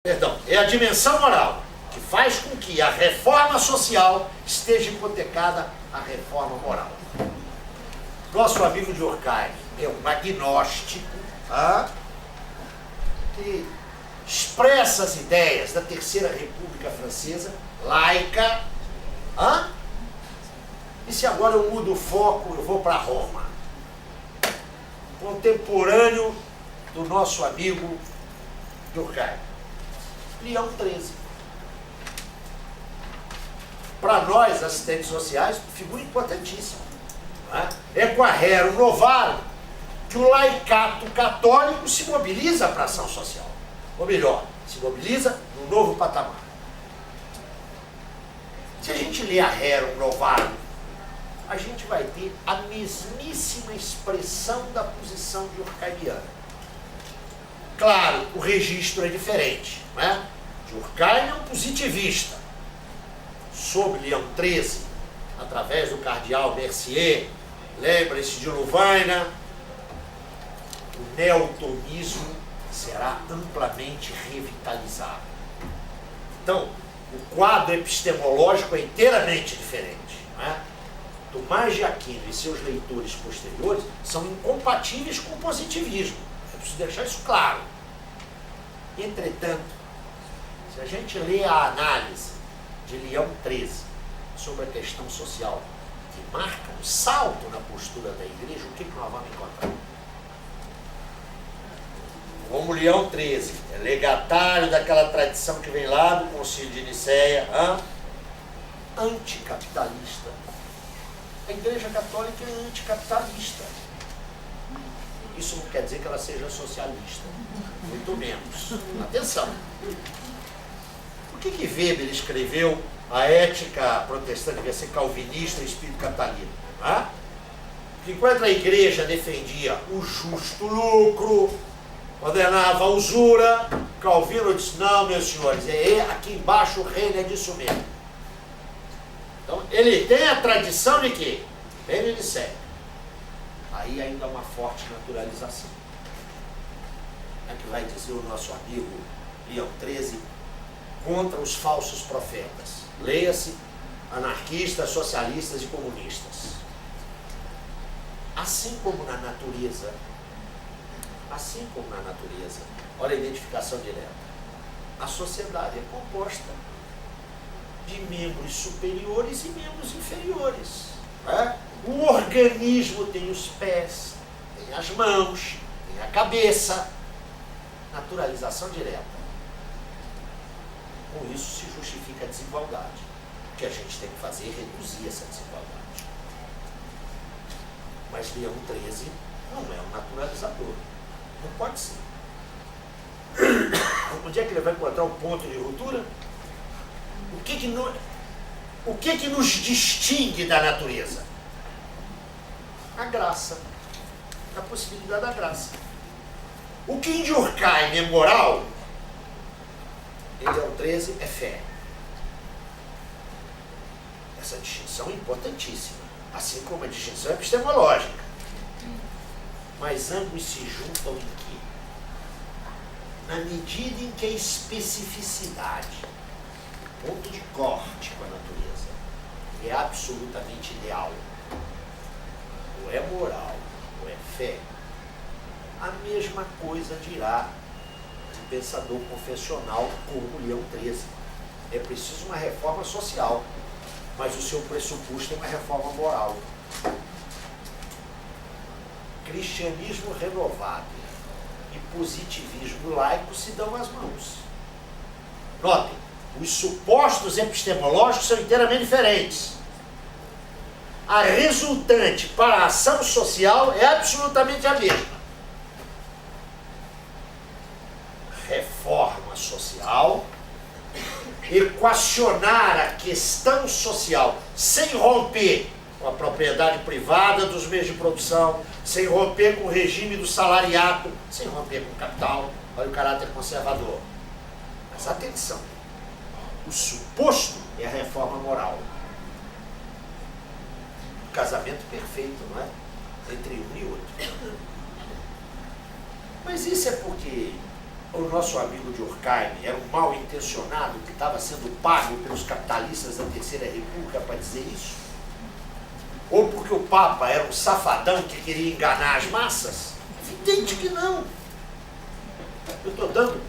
Perdão, é a dimensão moral que faz com que a reforma social esteja hipotecada à reforma moral. Nosso amigo Durkheim é um agnóstico que expressa as ideias da Terceira República Francesa, laica. E se agora eu mudo o foco, eu vou para Roma? Contemporâneo do nosso amigo Durkheim, Leão XIII. Para nós, assistentes sociais, figura importantíssima. É com a Rerum Novarum que o laicato católico se mobiliza para a ação social. Ou melhor, se mobiliza num novo patamar. Se a gente ler a Rerum Novarum, a gente vai ter a mesmíssima expressão da posição durkheimiana. Claro, o registro é diferente, não é? Durkheim é um positivista. Sob Leão XIII, através do cardeal Mercier, lembre-se de Louvaina, o neotonismo será amplamente revitalizado. Então, o quadro epistemológico é inteiramente diferente, não é? Tomás de Aquino e seus leitores posteriores são incompatíveis com o positivismo. Eu preciso deixar isso claro. Entretanto, se a gente lê a análise de Leão XIII sobre a questão social, que marca um salto na postura da igreja, o que nós vamos encontrar? Como Leão XIII é legatário daquela tradição que vem lá do Concílio de Nicéia, anticapitalista. A Igreja Católica é anticapitalista. Isso não quer dizer que ela seja socialista, muito menos. Atenção! Por que Weber escreveu a ética protestante, devia ser calvinista e espírito catalino? Porque enquanto a igreja defendia o justo lucro, ordenava a usura, Calvino disse, não, meus senhores, aqui embaixo o reino é disso mesmo. Então, ele tem a tradição de quê? Reino de Sé. Aí ainda há uma forte naturalização. É que vai dizer o nosso amigo Leão XIII contra os falsos profetas. Leia-se anarquistas, socialistas e comunistas. Assim como na natureza, olha a identificação direta, a sociedade é composta de membros superiores e membros inferiores. O organismo tem os pés, tem as mãos, tem a cabeça. Naturalização direta. Com isso se justifica a desigualdade. O que a gente tem que fazer é reduzir essa desigualdade. Mas Leão XIII não é um naturalizador. Não pode ser. Onde é que ele vai encontrar o ponto de ruptura? O que nos distingue da natureza? A graça. A possibilidade da graça. O que em Durkheim é moral, em Leão XIII é fé. Essa distinção é importantíssima, assim como a distinção epistemológica. Mas ambos se juntam em quê? Na medida em que a especificidade, o ponto de corte com a natureza, é absolutamente ideal, ou é moral, ou é fé, a mesma coisa dirá de pensador confessional como Leão XIII. É preciso uma reforma social, mas o seu pressuposto é uma reforma moral. Cristianismo renovado e positivismo laico se dão as mãos. Notem, os supostos epistemológicos são inteiramente diferentes. A resultante para a ação social é absolutamente a mesma. Reforma social, equacionar a questão social sem romper com a propriedade privada dos meios de produção, sem romper com o regime do salariato, sem romper com o capital. Olha o caráter conservador. Mas atenção, o suposto é a reforma moral. O casamento perfeito, não é? Entre um e outro. Mas isso é porque o nosso amigo Durkheim era um mal intencionado que estava sendo pago pelos capitalistas da Terceira República para dizer isso? Ou porque o Papa era um safadão que queria enganar as massas? Evidente que não. Eu estou dando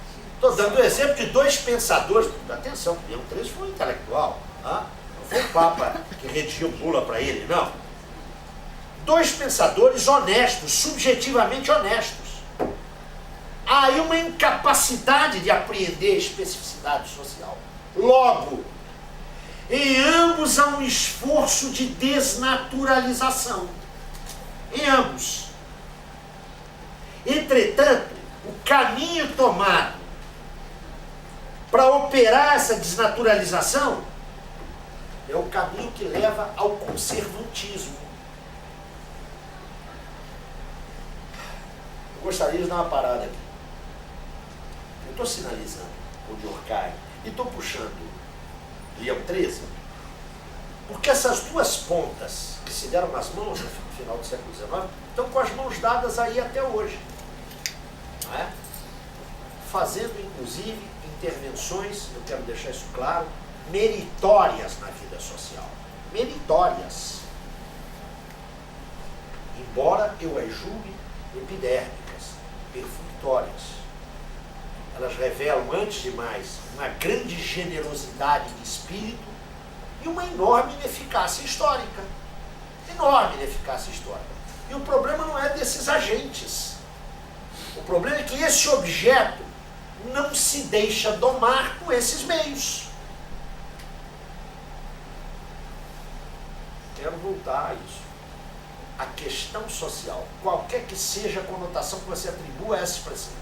o exemplo de dois pensadores. Atenção, Leão XIII foi um intelectual. Não foi o Papa que redigiu bula para ele, não. Dois pensadores honestos, subjetivamente honestos. Há aí uma incapacidade de apreender a especificidade social. Logo, em ambos há um esforço de desnaturalização. Em ambos. Entretanto, o caminho tomado para operar essa desnaturalização é o caminho que leva ao conservantismo. Eu gostaria de dar uma parada aqui. Eu estou sinalizando o Durkheim e estou puxando Leão XIII, porque essas duas pontas que se deram nas mãos no final do século XIX estão com as mãos dadas aí até hoje. Não é? Fazendo, inclusive, intervenções, eu quero deixar isso claro, meritórias na vida social. Meritórias. Embora eu as julgue epidérmicas, perfunctórias. Elas revelam, antes de mais, uma grande generosidade de espírito e uma enorme ineficácia histórica. Enorme ineficácia histórica. E o problema não é desses agentes. O problema é que esse objeto não se deixa domar com esses meios. Quero voltar a isso. A questão social, qualquer que seja a conotação que você atribua a essa expressão,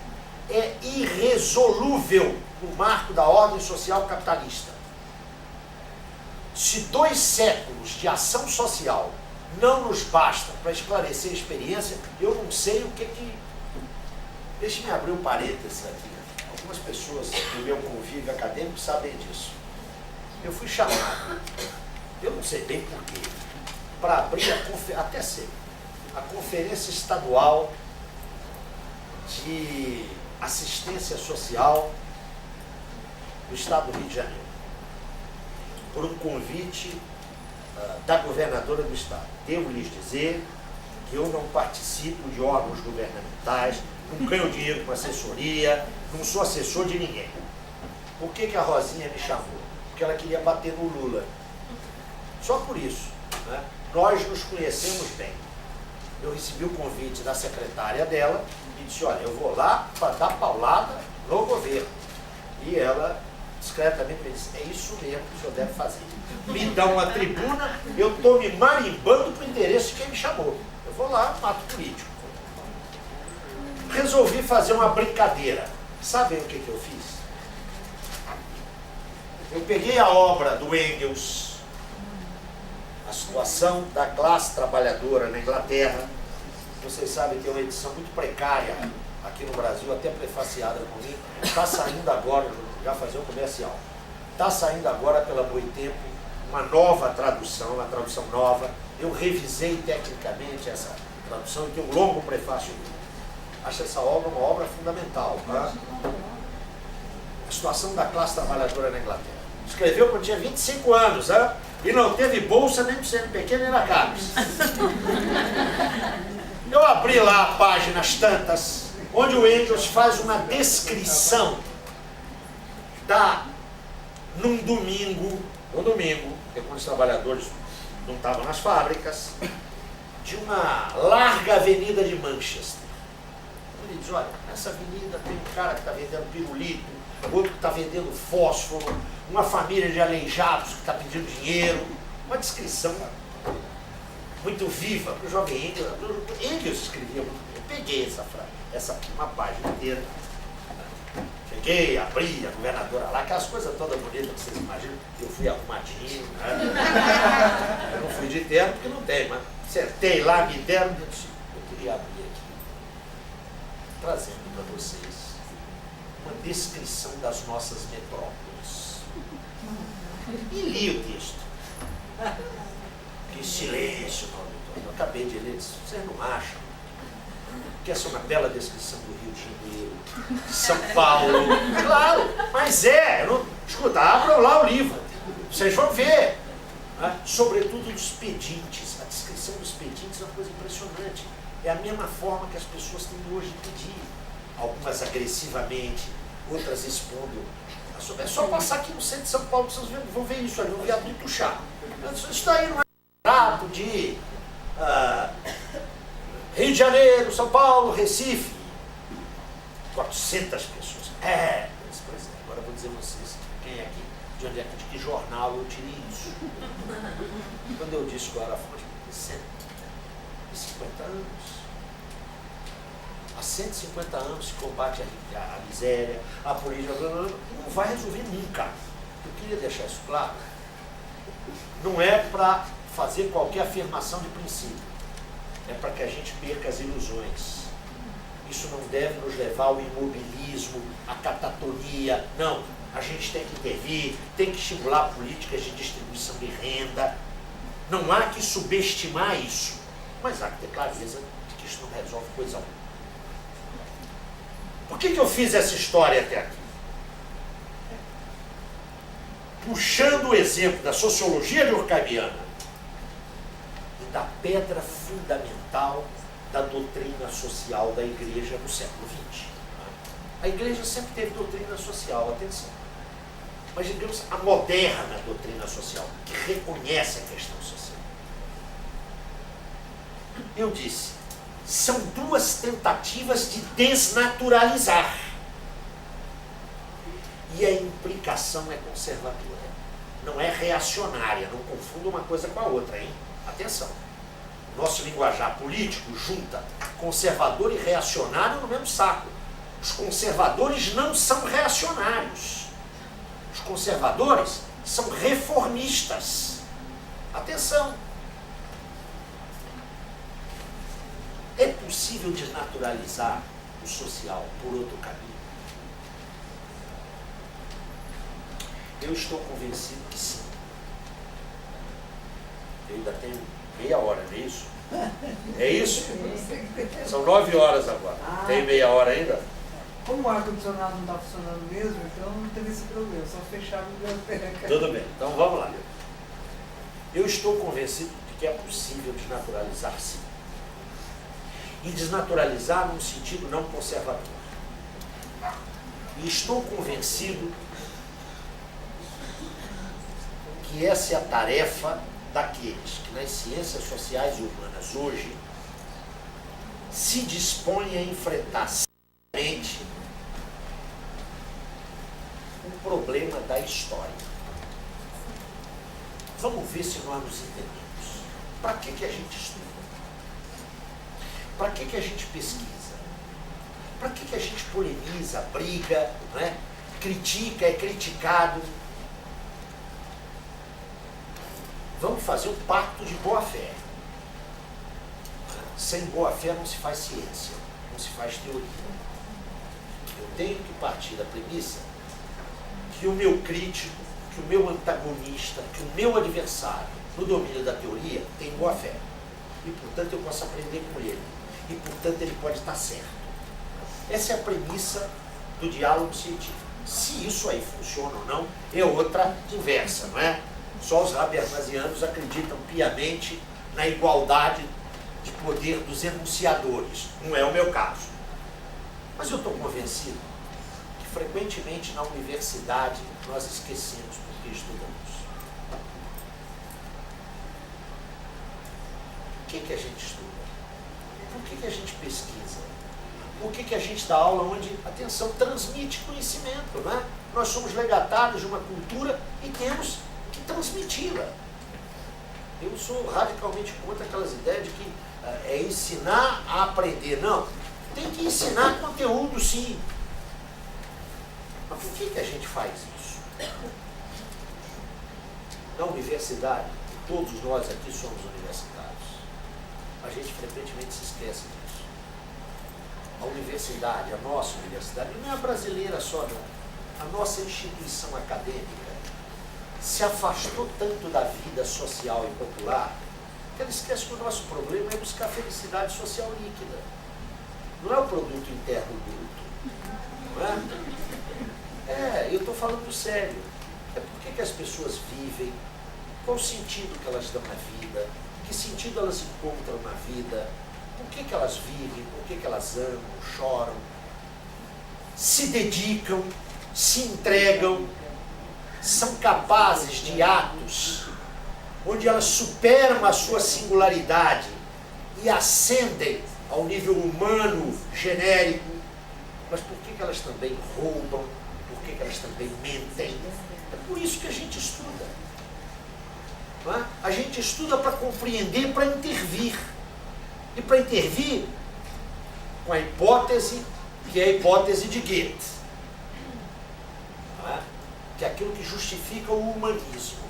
é irresolúvel no marco da ordem social capitalista. Se 2 séculos de ação social não nos basta para esclarecer a experiência, eu não sei o que... Deixe-me abrir um parênteses aqui. Algumas pessoas do meu convívio acadêmico sabem disso. Eu fui chamado, eu não sei bem porquê, para abrir até sei, a Conferência Estadual de Assistência Social do Estado do Rio de Janeiro, por um convite da governadora do Estado. Devo lhes dizer que eu não participo de órgãos governamentais, não ganho dinheiro com assessoria, não sou assessor de ninguém. Por que a Rosinha me chamou? Porque ela queria bater no Lula. Só por isso. Né? Nós nos conhecemos bem. Eu recebi o convite da secretária dela e disse, olha, eu vou lá para dar paulada no governo. E ela, discretamente, me disse, é isso mesmo que o senhor deve fazer. Me dá uma tribuna, eu estou me marimbando para o interesse de quem me chamou. Eu vou lá, mato político. Resolvi fazer uma brincadeira. Sabem o que eu fiz? Eu peguei a obra do Engels, a situação da classe trabalhadora na Inglaterra. Vocês sabem que tem uma edição muito precária aqui no Brasil, até prefaciada por mim. Está saindo agora, já fazer um comercial, está saindo agora pela Boitempo uma nova tradução, uma tradução nova. Eu revisei tecnicamente essa tradução e tem um longo prefácio. Acho essa obra uma obra fundamental. Tá? A situação da classe trabalhadora na Inglaterra. Escreveu quando tinha 25 anos, hein? E não teve bolsa nem do CNPq nem da CAPES. Eu abri lá páginas tantas, onde o Engels faz uma descrição num domingo, porque quando os trabalhadores não estavam nas fábricas, de uma larga avenida de Manchester. Ele diz, olha, nessa avenida tem um cara que está vendendo pirulito, outro que está vendendo fósforo, uma família de aleijados que está pedindo dinheiro. Uma descrição muito viva para o jovem Engels. Engels escrevia muito bem. Eu peguei uma página inteira. Cheguei, abri a governadora lá, aquelas coisas todas bonitas que vocês imaginam. Eu fui arrumadinho, né? Eu não fui de terno porque não tem, mas sentei lá, me deram. Eu queria abrir aqui, trazendo para vocês uma descrição das nossas metrópoles. E li o texto. Que silêncio, eu acabei de ler, vocês não acham que essa é uma bela descrição do Rio de Janeiro, de São Paulo. Claro, mas escuta, abram lá o livro, vocês vão ver. Né? Sobretudo dos pedintes. A descrição dos pedintes é uma coisa impressionante. É a mesma forma que as pessoas têm hoje de pedir. Algumas agressivamente, outras expondo. É só passar aqui no centro de São Paulo que vocês vão ver isso ali, no viaduto chá. Isso daí não é trato de Rio de Janeiro, São Paulo, Recife. 400 pessoas. Pois é, agora eu vou dizer a vocês quem é aqui, de onde é que, de que jornal eu tirei isso. Quando eu disse que eu era fonte de 150 anos. Há 150 anos se combate a miséria, a política, não vai resolver nunca. Eu queria deixar isso claro. Não é para fazer qualquer afirmação de princípio. É para que a gente perca as ilusões. Isso não deve nos levar ao imobilismo, à catatonia. Não, a gente tem que intervir, tem que estimular políticas de distribuição de renda. Não há que subestimar isso, mas há que ter clareza de que isso não resolve coisa alguma. Por que eu fiz essa história até aqui? Puxando o exemplo da sociologia durkheimiana e da pedra fundamental da doutrina social da Igreja no século XX. A Igreja sempre teve doutrina social, atenção. Mas, digamos, a moderna doutrina social, que reconhece a questão social. Eu disse, são duas tentativas de desnaturalizar. E a implicação é conservadora. Não é reacionária, não confunda uma coisa com a outra, hein? Atenção. Nosso linguajar político junta conservador e reacionário no mesmo saco. Os conservadores não são reacionários. Os conservadores são reformistas. Atenção. É possível desnaturalizar o social por outro caminho? Eu estou convencido que sim. Eu ainda tenho meia hora, não é isso? É isso? São 9 horas agora. Tem meia hora ainda? Como o ar-condicionado não está funcionando mesmo, então não teve esse problema, só fechar a biblioteca. Tudo bem, então vamos lá. Eu estou convencido de que é possível desnaturalizar sim. E desnaturalizar num sentido não conservador. E estou convencido que essa é a tarefa daqueles que nas ciências sociais e humanas hoje se dispõem a enfrentar seriamente o problema da história. Vamos ver se nós nos entendemos. Para que a gente estuda? Para que a gente pesquisa? Para que a gente polemiza, briga, né? Critica, é criticado? Vamos fazer um pacto de boa-fé. Sem boa-fé não se faz ciência, não se faz teoria. Eu tenho que partir da premissa que o meu crítico, que o meu antagonista, que o meu adversário, no domínio da teoria, tem boa-fé. E, portanto, eu posso aprender com ele. E, portanto, ele pode estar certo. Essa é a premissa do diálogo científico. Se isso aí funciona ou não, é outra conversa, não é? Só os habermasianos acreditam piamente na igualdade de poder dos enunciadores. Não é o meu caso. Mas eu estou convencido que frequentemente na universidade nós esquecemos porque estudamos. O que a gente estuda? Por que a gente pesquisa? Por que a gente dá aula onde, atenção, transmite conhecimento, não é? Nós somos legatários de uma cultura e temos que transmiti-la. Eu sou radicalmente contra aquelas ideias de que é ensinar a aprender. Não, tem que ensinar conteúdo, sim. Mas por que a gente faz isso? Na universidade, todos nós aqui somos universitários. A gente frequentemente se esquece disso. A universidade, a nossa universidade, não é a brasileira só não. A nossa instituição acadêmica se afastou tanto da vida social e popular que ela esquece que o nosso problema é buscar felicidade social líquida. não é o produto interno bruto. Não é? Eu estou falando sério. É por que as pessoas vivem, qual o sentido que elas dão na vida, que sentido elas encontram na vida, por que elas vivem, por que elas amam, choram, se dedicam, se entregam, são capazes de atos onde elas superam a sua singularidade e ascendem ao nível humano genérico. Mas por que elas também roubam? Por que elas também mentem? É por isso que a gente estuda. Não é? A gente estuda para compreender, para intervir. E para intervir com a hipótese, que é a hipótese de Goethe. Não é? Que é aquilo que justifica o humanismo.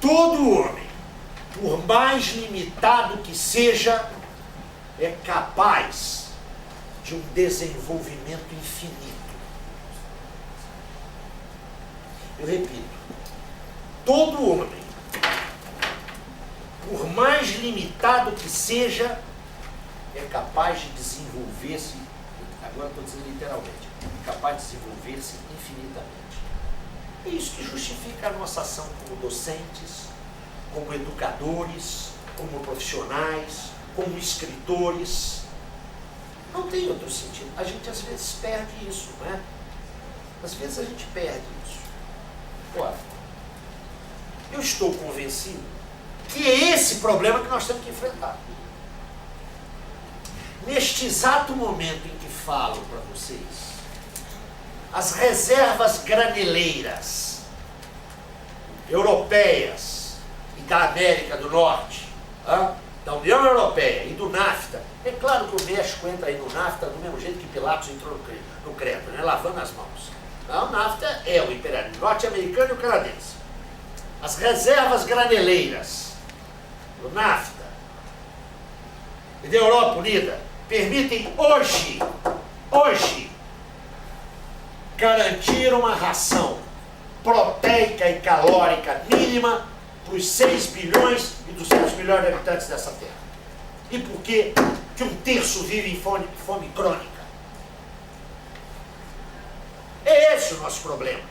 Todo homem, por mais limitado que seja, é capaz de um desenvolvimento infinito. Eu repito, todo homem, por mais limitado que seja, é capaz de desenvolver-se, agora estou dizendo literalmente, é capaz de desenvolver-se infinitamente. É isso que justifica a nossa ação como docentes, como educadores, como profissionais, como escritores. Não tem outro sentido. A gente às vezes perde isso, não é? Às vezes a gente perde isso. Ora, eu estou convencido que é esse problema que nós temos que enfrentar. Neste exato momento em que falo para vocês, as reservas graneleiras europeias e da América do Norte, da União Europeia e do NAFTA, é claro que o México entra aí no NAFTA do mesmo jeito que Pilatos entrou no Creta, né, lavando as mãos. O NAFTA é o imperialismo norte-americano e o canadense. As reservas graneleiras do NAFTA e da Europa Unida permitem hoje, garantir uma ração proteica e calórica mínima para os 6 bilhões e 200 milhões de habitantes dessa terra. E por que que 1/3 vive em fome crônica? É esse o nosso problema.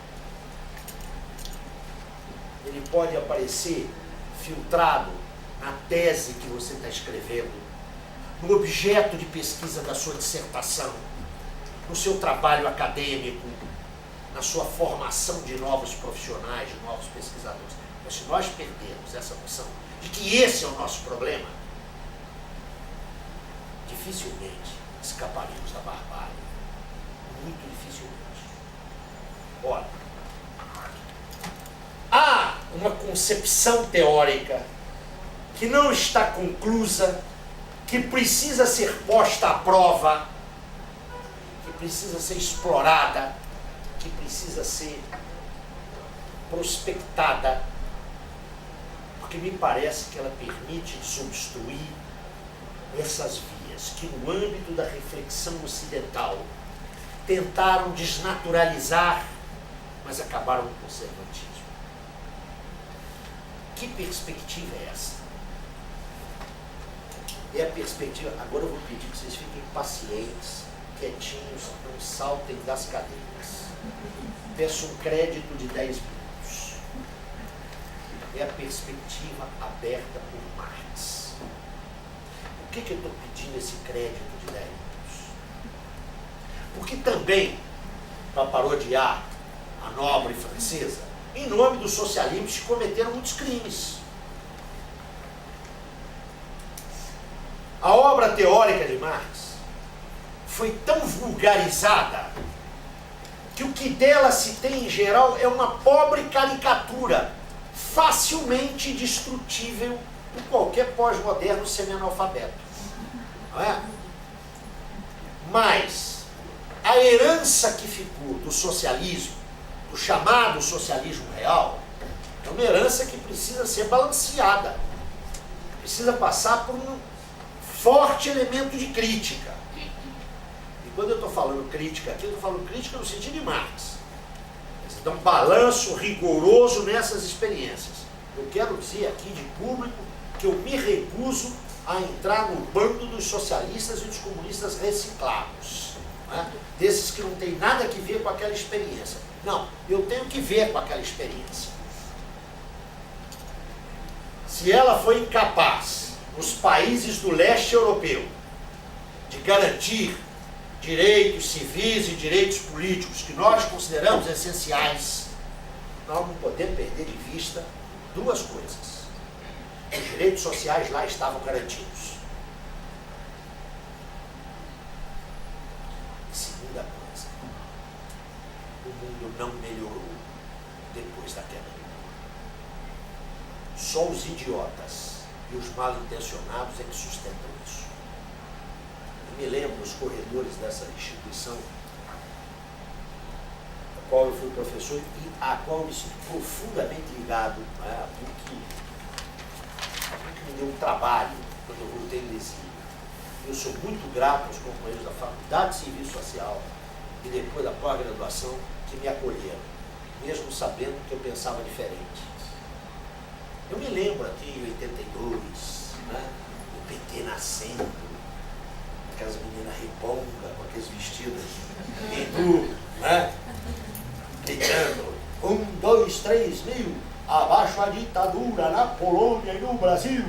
Ele pode aparecer filtrado na tese que você está escrevendo, no objeto de pesquisa da sua dissertação, no seu trabalho acadêmico, na sua formação de novos profissionais, de novos pesquisadores. Mas se nós perdermos essa noção de que esse é o nosso problema, dificilmente escaparemos da barbárie. Muito dificilmente. Ora, há uma concepção teórica que não está conclusa, que precisa ser posta à prova, que precisa ser explorada, que precisa ser prospectada, porque me parece que ela permite desobstruir essas vias que, no âmbito da reflexão ocidental, tentaram desnaturalizar, mas acabaram no conservatismo. Que perspectiva é essa? É a perspectiva... Agora eu vou pedir que vocês fiquem pacientes, quietinhos, não saltem das cadeiras. Peço um crédito de 10 minutos. É a perspectiva aberta por Marx. Por que eu estou pedindo esse crédito de 10 minutos? Porque também, para parodiar a nobre francesa, em nome do socialismo se cometeram muitos crimes. A obra teórica de Marx foi tão vulgarizada que o que dela se tem em geral é uma pobre caricatura, facilmente destrutível por qualquer pós-moderno semi-analfabeto. Não é? Mas a herança que ficou do socialismo, do chamado socialismo real, é uma herança que precisa ser balanceada, precisa passar por um forte elemento de crítica. E quando eu estou falando crítica aqui, eu estou falando crítica no sentido de Marx. Você dá um balanço rigoroso nessas experiências. Eu quero dizer aqui de público que eu me recuso a entrar no bando dos socialistas e dos comunistas reciclados, né? Desses que não tem nada que ver com aquela experiência. Não, eu tenho que ver com aquela experiência. Se ela foi incapaz, nos países do leste europeu, de garantir direitos civis e direitos políticos que nós consideramos essenciais, nós não podemos perder de vista duas coisas. Os direitos sociais lá estavam garantidos. E segunda coisa, o mundo não melhorou depois da queda do muro. Só os idiotas e os mal intencionados é que sustentam isso. Eu me lembro dos corredores dessa instituição, a qual eu fui professor e a qual eu me sinto profundamente ligado, né, a PUC me deu um trabalho quando eu voltei do exílio. Eu sou muito grato aos companheiros da Faculdade de Serviço Social e depois da pós-graduação que me acolheram, mesmo sabendo que eu pensava diferente. Eu me lembro aqui em 82, né, o PT nascendo, aquelas meninas riponga, com aqueles vestidos hindu, né, gritando, 1, 2, 3 mil, abaixo a ditadura na Polônia e no Brasil.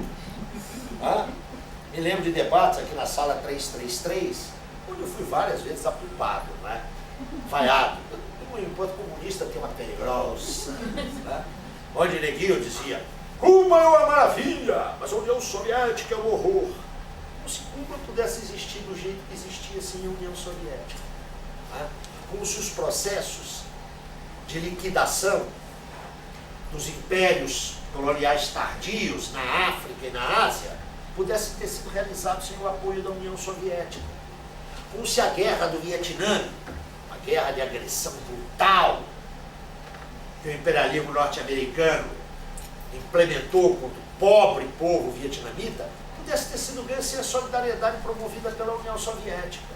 Me lembro de debates aqui na sala 333, onde eu fui várias vezes apupado, né? Vaiado. Enquanto comunista tem uma pele grossa, né? Onde Neguinho dizia, Cuba é uma maravilha, mas a União Soviética é um horror. Como se Cuba pudesse existir do jeito que existia sem a União Soviética. Né? Como se os processos de liquidação dos impérios coloniais tardios na África e na Ásia pudessem ter sido realizados sem o apoio da União Soviética. Como se a guerra do Vietnã, uma guerra de agressão brutal que o imperialismo norte-americano implementou contra o pobre povo vietnamita, pudesse ter sido ganha sem a solidariedade promovida pela União Soviética.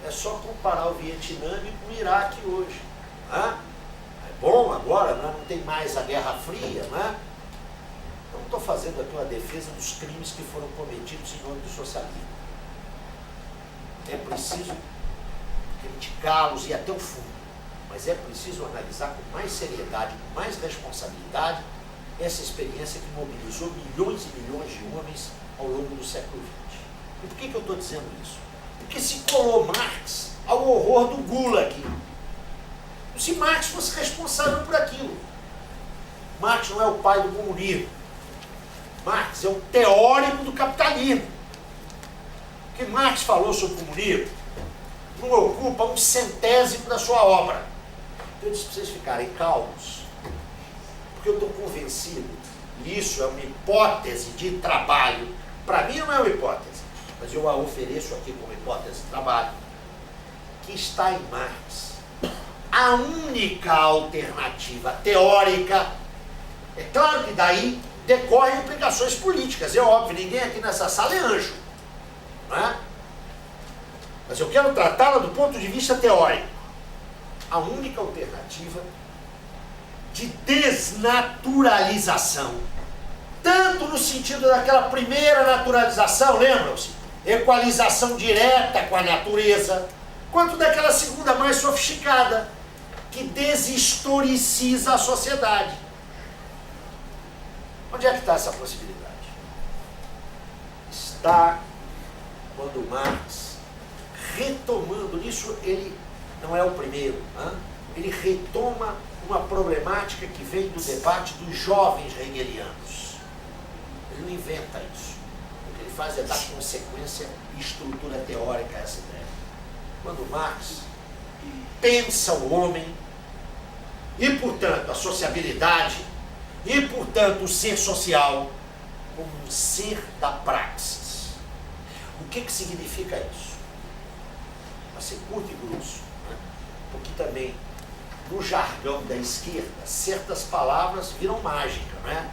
É só comparar o Vietnã com o Iraque hoje. Né? É bom agora, né? Não tem mais a Guerra Fria, né? Eu não estou fazendo aqui uma defesa dos crimes que foram cometidos em nome do socialismo. É preciso criticá-los e até o fundo, mas é preciso analisar com mais seriedade, com mais responsabilidade, essa experiência que mobilizou milhões e milhões de homens ao longo do século XX. E por que eu estou dizendo isso? Porque se colou Marx ao horror do Gulag. Se Marx fosse responsável por aquilo. Marx não é o pai do comunismo. Marx é um teórico do capitalismo. O que Marx falou sobre o comunismo não ocupa 1/100º da sua obra. Então eu disse para vocês ficarem calmos, porque eu estou convencido, e isso é uma hipótese de trabalho, para mim não é uma hipótese, mas eu a ofereço aqui como hipótese de trabalho, que está em Marx a única alternativa teórica. É claro que daí decorrem implicações políticas, é óbvio, ninguém aqui nessa sala é anjo, não é? Mas eu quero tratá-la do ponto de vista teórico. A única alternativa de desnaturalização, tanto no sentido daquela primeira naturalização, lembram-se? Equalização direta com a natureza, quanto daquela segunda mais sofisticada, que deshistoriciza a sociedade. Onde é que está essa possibilidade? Está quando Marx, retomando nisso, ele não é o primeiro, né? Ele retoma uma problemática que vem do debate dos jovens hegelianos. Ele não inventa isso. O que ele faz é dar consequência e estrutura teórica a essa ideia. Quando Marx pensa o homem e, portanto, a sociabilidade e, portanto, o ser social como um ser da praxis. O que significa isso? Para ser curto e grosso, né? Porque também, no jargão da esquerda, certas palavras viram mágica, né?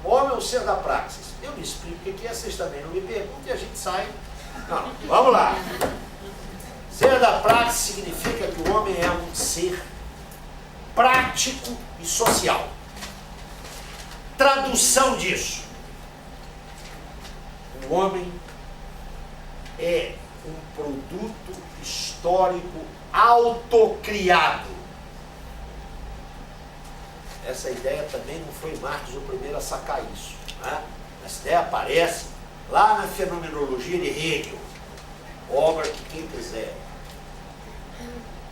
O homem é o ser da praxis. Eu me explico o que é, vocês também não me perguntam e a gente sai. Não, vamos lá. Ser da praxis significa que o homem é um ser prático e social. Tradução disso. O homem é um produto histórico autocriado. Essa ideia também não foi Marx o primeiro a sacar isso, né? Essa ideia aparece lá na Fenomenologia de Hegel, obra que quem quiser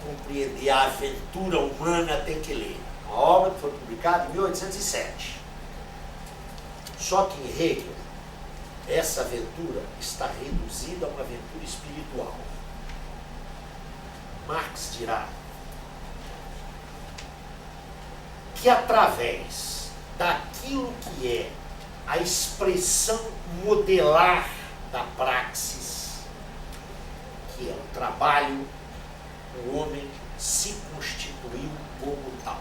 compreender a aventura humana tem que ler. Uma obra que foi publicada em 1807. Só que em Hegel, essa aventura está reduzida a uma aventura espiritual. Marx dirá que através daquilo que é a expressão modelar da praxis, que é o trabalho, o homem se constituiu como tal.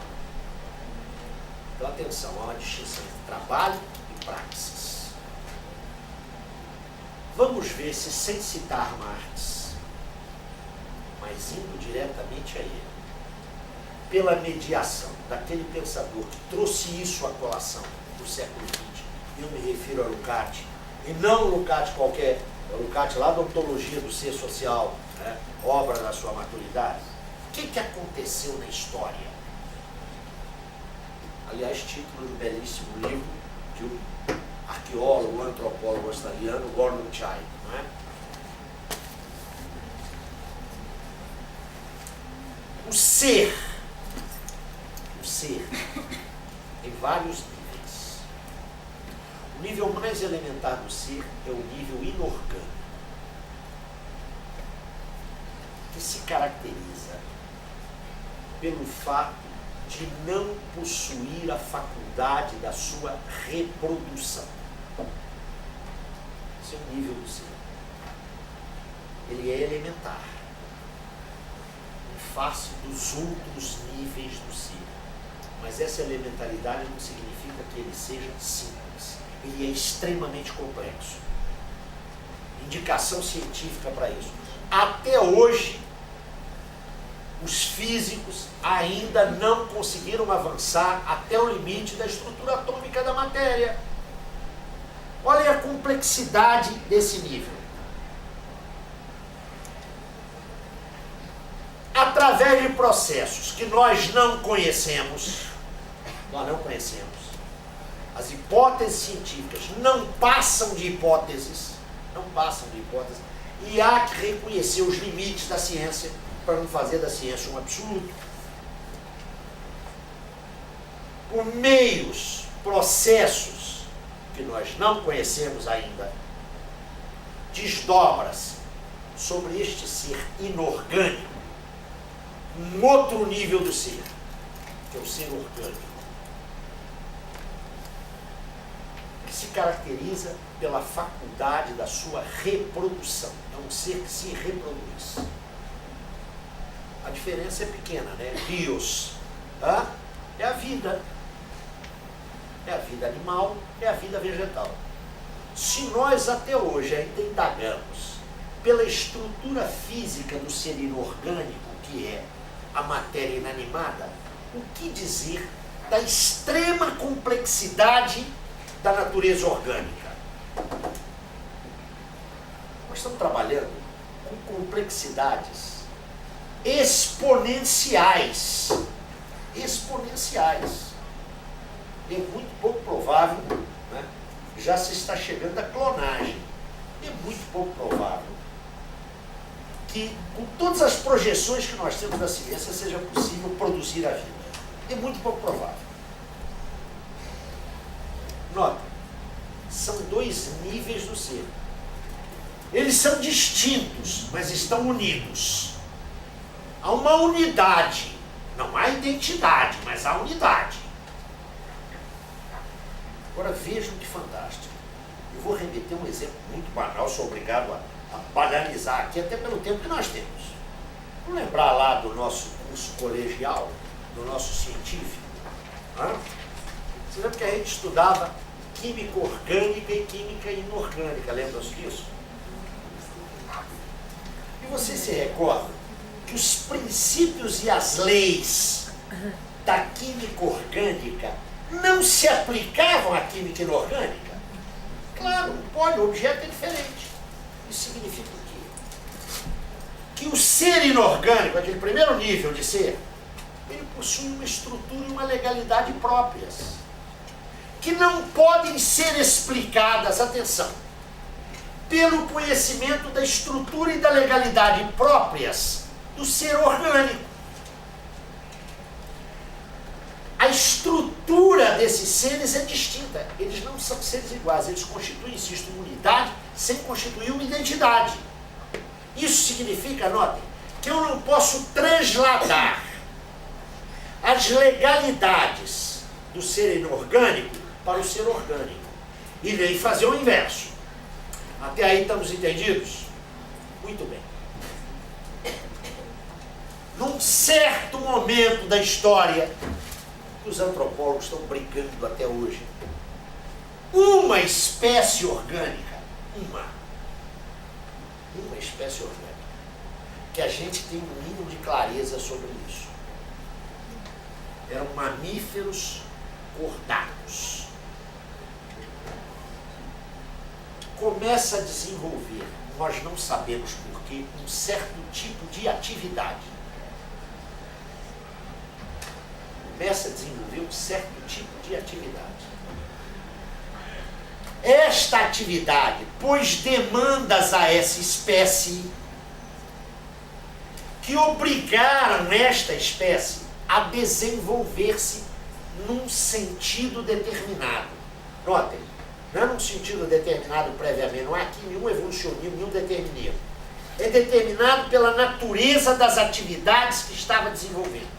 Então, atenção, há uma distinção entre trabalho e praxis. Vamos ver se, sem citar Marx, mas indo diretamente a ele, pela mediação daquele pensador que trouxe isso à colação do século XX, eu me refiro a Lukács, e não Lukács qualquer, é o Lukács lá da Ontologia do Ser Social, né, obra da sua maturidade. O que aconteceu na história? Aliás, título do belíssimo livro de um arqueólogo, antropólogo australiano, Gordon Chai, não é? O ser em vários níveis. O nível mais elementar do ser é o nível inorgânico, que se caracteriza pelo fato de não possuir a faculdade da sua reprodução. Esse é o nível do ser. Ele é elementar, em face dos outros níveis do ser. Mas essa elementaridade não significa que ele seja simples. Ele é extremamente complexo. Indicação científica para isso. Até hoje, os físicos ainda não conseguiram avançar até o limite da estrutura atômica da matéria. Olha a complexidade desse nível. Através de processos que nós não conhecemos, as hipóteses científicas não passam de hipóteses, e há que reconhecer os limites da ciência para não fazer da ciência um absoluto. Por meios, processos que nós não conhecemos ainda, desdobra-se sobre este ser inorgânico um outro nível do ser, que é o ser orgânico, que se caracteriza pela faculdade da sua reprodução. É um ser que se reproduz. A diferença é pequena, né? Bios, é a vida. É a vida animal, é a vida vegetal. Se nós até hoje ainda indagamos pela estrutura física do ser inorgânico, que é a matéria inanimada, o que dizer da extrema complexidade da natureza orgânica? Nós estamos trabalhando com complexidades exponenciais. É muito pouco provável, né? Já se está chegando à clonagem. É muito pouco provável que, com todas as projeções que nós temos da ciência, seja possível produzir a vida. É muito pouco provável. Nota, são dois níveis do ser. Eles são distintos, mas estão unidos. Há uma unidade. Não há identidade, mas há unidade. Agora vejam que fantástico. Eu vou remeter um exemplo muito banal, sou obrigado a banalizar aqui, até pelo tempo que nós temos. Vamos lembrar lá do nosso curso colegial, do nosso científico? Você lembra que a gente estudava química orgânica e química inorgânica, lembram-se disso? E você se recorda que os princípios e as leis da química orgânica não se aplicavam à química inorgânica? Claro, não pode, o objeto é diferente. Isso significa o quê? Que o ser inorgânico, aquele primeiro nível de ser, ele possui uma estrutura e uma legalidade próprias, que não podem ser explicadas, atenção, pelo conhecimento da estrutura e da legalidade próprias do ser orgânico. A estrutura desses seres é distinta. Eles não são seres iguais. Eles constituem, insisto, uma unidade sem constituir uma identidade. Isso significa, notem, que eu não posso transladar as legalidades do ser inorgânico para o ser orgânico. E nem fazer o inverso. Até aí estamos entendidos? Muito bem. Num certo momento da história, os antropólogos estão brincando até hoje, uma espécie orgânica, uma espécie orgânica, que a gente tem um mínimo de clareza sobre isso, eram mamíferos cordados. Começa a desenvolver, nós não sabemos porquê, um certo tipo de atividade. Começa a desenvolver um certo tipo de atividade. Esta atividade pôs demandas a essa espécie que obrigaram esta espécie a desenvolver-se num sentido determinado. Notem, não é num sentido determinado previamente, não há aqui nenhum evolucionismo, nenhum determinismo. É determinado pela natureza das atividades que estava desenvolvendo.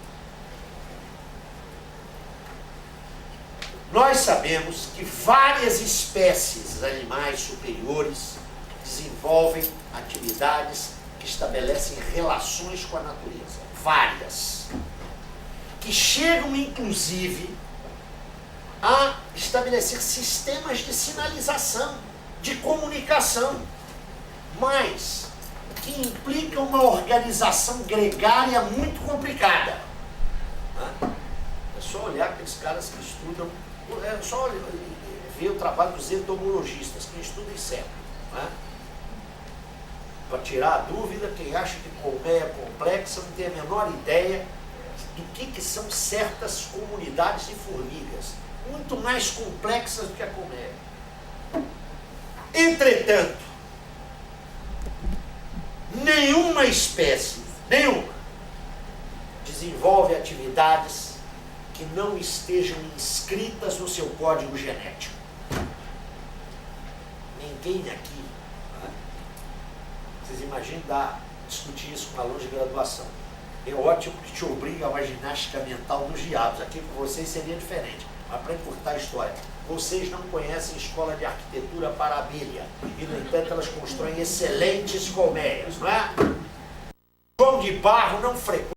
Nós sabemos que várias espécies animais superiores desenvolvem atividades que estabelecem relações com a natureza. Várias. Que chegam, inclusive, a estabelecer sistemas de sinalização, de comunicação, mas que implicam uma organização gregária muito complicada. É só olhar aqueles caras que estudam, é só ver o trabalho dos entomologistas, que estudam inseto. Para tirar a dúvida, quem acha que colmeia é complexa não tem a menor ideia do que são certas comunidades de formigas, muito mais complexas do que a colmeia. Entretanto, nenhuma espécie, desenvolve atividades que não estejam inscritas no seu código genético. Ninguém aqui, vocês imaginem discutir isso com alunos de graduação. É ótimo que te obriga a uma ginástica mental dos diabos. Aqui com vocês seria diferente. Mas para encurtar a história, vocês não conhecem escola de arquitetura para abelha. E, no entanto, elas constroem excelentes colmeias, não é? João de Barro não frequenta